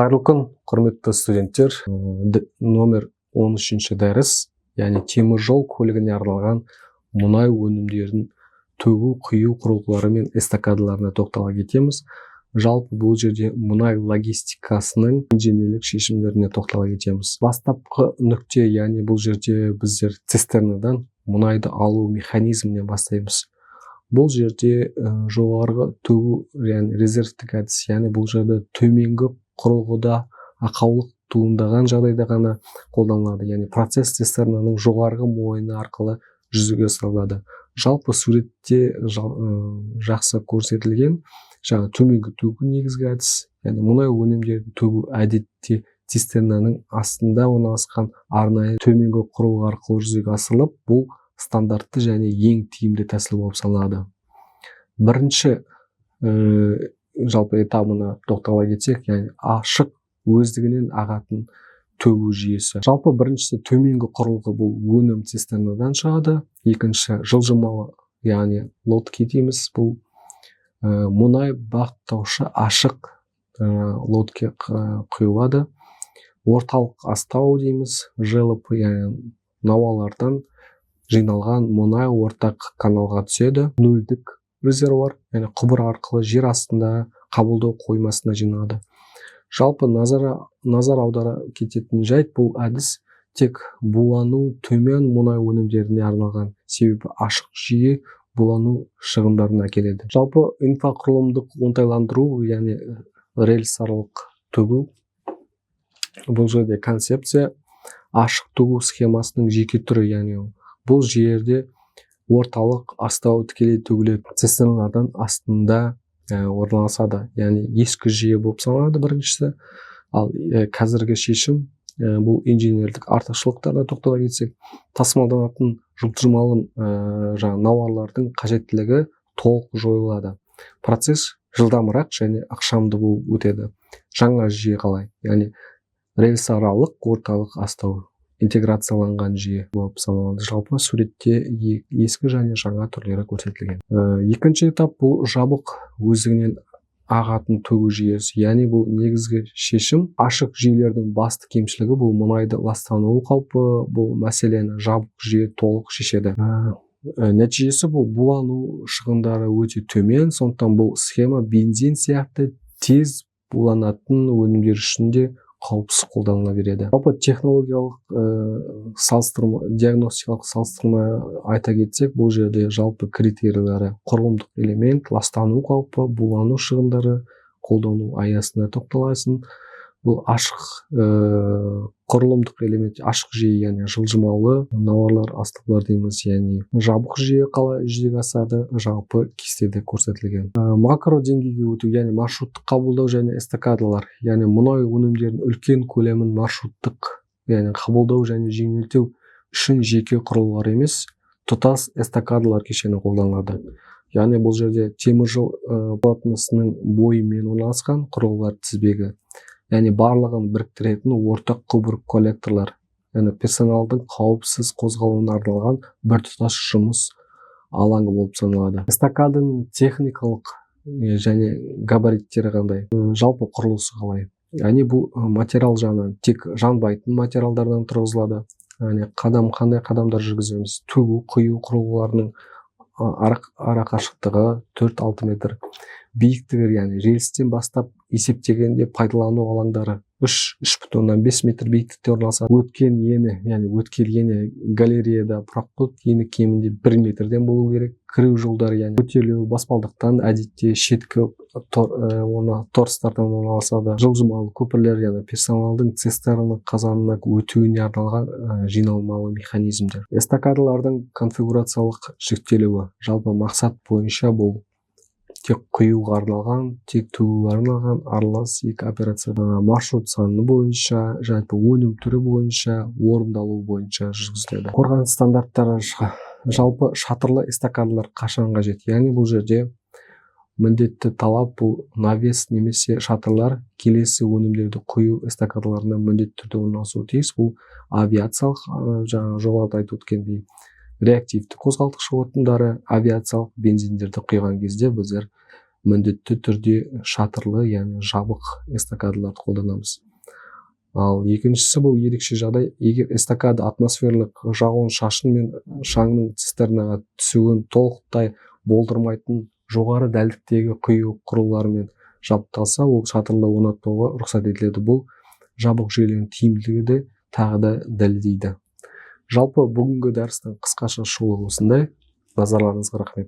Қайырлы күн, құрметті студенттер. Номер 13-ші дәріс, яғни темір жол көлігіне арналған мұнай өнімдерін төгу, құю құрылғылары мен эстакадаларына тоқтала кетеміз. Жалпы бұл жерде мұнай логистикасының инженерлік шешімдеріне тоқтала кетеміз. Бастапқы нүкте, яғни бұл жерде біздер цистернадан мұнайды алу механизмінен бастаймыз. Бұл жерде жоғарғы төгу, яғни резервтік әдіс, яғни бұл жерде төменгі құрылғыда ақаулық туындаған жағдайда ғана қолданылады. Яғни процесс цистернаның жоғарғы мойыны арқылы жүзеге асырылады. Жалпы суретте жақсы көрсетілген жаңа төменгі төгу негізгі әдіс. Яғни мұнай өнімдерін төгу әдетте цистернаның астында орналасқан арнайы төменгі құрылғы арқылы жүзеге асырылып, бұл стандартты және ең тиімді тәсіл болып саналады. Бірінші жалпы этабына тоқтала кетсек, яғни ашық өздігінен ағатын төгу жүйесі. Жалпы біріншісі төменгі құрылғы, бұл өнім цистернадан шығады. Екінші жылжымалы, яғни лодки дейміз, бұл мұнай бағыттаушы ашық лодке құйылады. Орталық астау дейміз, ЖЛП, яғни науалардан жиналған мұнай ортақ каналға түседі. Нөлдік резервуар, яғни құбыр арқылы жер астында қабылдау қоймасына жиналады. Жалпы назар аудара кететін жайт, бұл әдіс тек булану төмен мұнай өнімдеріне арналған, себебі ашық жүйе булану шығындарын әкеледі. Жалпы инфрақұрылымдық оңтайландыру, яғни рельсаралық төгу, бұл жерде концепция ашық төгу схемасының жеке түрі, яғни бұл жерде орталық астау тікелей төгіледі, цистерналардан астында орналасады. Яғни ескі жүйе болып саналады біріншісі. Ал қазіргі шешім, бұл инженерлік артықшылықтарына тоқтала кетсек, тасымалданатын жылжымалы науалардың қажеттілігі толық жойылады. Процесс жылдамырақ және ықшамды болып өтеді. Жаңа жүйе қалай? Яғни рельсаралық орталық астау интеграцияланған жүйе болып саналады. Жалпы суретте ескі және жаңа түрлері көрсетілген. Екінші этап, бұл жабық өздігінен ағатын төгу жүйесі. Яғни бұл негізгі шешім. Ашық жүйелердің басты кемшілігі бұл мұнайды ластануы қаупі, бұл мәселені жабық жүйе толық шешеді. Нәтижесі бұл булану шығындары өте төмен, сондықтан бұл схема бензин сияқты тез буланатын өнімдер үшін де қауіпсіз қолданыла береді. Жалпы технологиялық диагностикалық салыстырма айта кетсек, бұл жерде жалпы критерийлері құрылымдық элемент, ластану қаупі, булану шығындары, қолдану аясына тоқталайсың. Бұл ашық құрылымдық элемент, ашық жүйе, яғни жылжымалы науалар, астаулар дейміз, яғни жабық жүйе қалай жүзеге асады, жалпы кестеде көрсетілген. Макро деңгейге өту, яғни маршруттық қабылдау және эстакадалар, яғни мұнай өнімдерінің үлкен көлемін маршруттық, яғни қабылдау және жеңілдету үшін жеке құрылғылар емес, тұтас эстакадалар кешені қолданылады. Яғни бұл жерде темір жол полотносының бойымен орналасқан құрылғылар тізбегі, яғни барлығын біріктіретін ортақ құбыр коллекторлар, яғни персоналдың қауіпсіз қозғалуына арналған біртұтас жұмыс алаңы болып саналады. Эстакаданың техникалық және габариттері қандай? Жалпы құрылысы қалай? Яғни бұл материал жағынан тек жанбайтын материалдардан тұрғызылады. Яғни қандай қадамдар жүргіземіз? Төгу, құю құрылғыларының арақашықтығы 4-6 метр. Биіктігі, яғни рельстен бастап есептегенде пайдалану алаңдары 3,5 метр биіктікте орналасады. Өткен ені, яғни өткел ені галереяда проход ені кемінде 1 метрден болу керек. Кіру жолдары, яғни көтерілу баспалдақтан әдетте шеткі торстардан орналасады. Жылжымалы көпірлер, яғни персоналдың цистерна қазанына өтуіне арналған жиналмалы механизмдер. Эстакадалардың конфигурациялық жіктелуі, жалпы мақсат бойынша бұл тек құюға арналған, тек төгуге арналған, аралас екі операция. Маршрут саны бойынша, жалпы өнім түрі бойынша, орындалу бойынша жүргізіледі. Қорғаныс стандарттары, жалпы шатырлы эстакадалар қашан қажет? Яғни бұл жерде міндетті талап, бұл навес немесе шатырлар келесі өнімдерді құю эстакадаларына міндетті түрде орналасуы тиіс. Бұл авиациялық, жоғарыда айтып өткендей, реактивті қозғалтқыш отындары, авиациялық бензиндерді құйған кезде біздер міндетті түрде шатырлы, яғни жабық эстакадаларды қолданамыз. Ал екіншісі бұл ерекше жағдай, егер эстакада атмосферлік жауын-шашын мен шаңның цистернаға түсуін толықтай болдырмайтын жоғары дәлдіктегі құю құрылғыларымен жабдықталса, ол шатырды орнатуға рұқсат етіледі. Бұл жабық жүйелердің тиімділігі де тағы да дәлелдейді. Жалпы бүгінгі дәрістің қысқаша шолуы осындай. Назарларыңызға рахмет.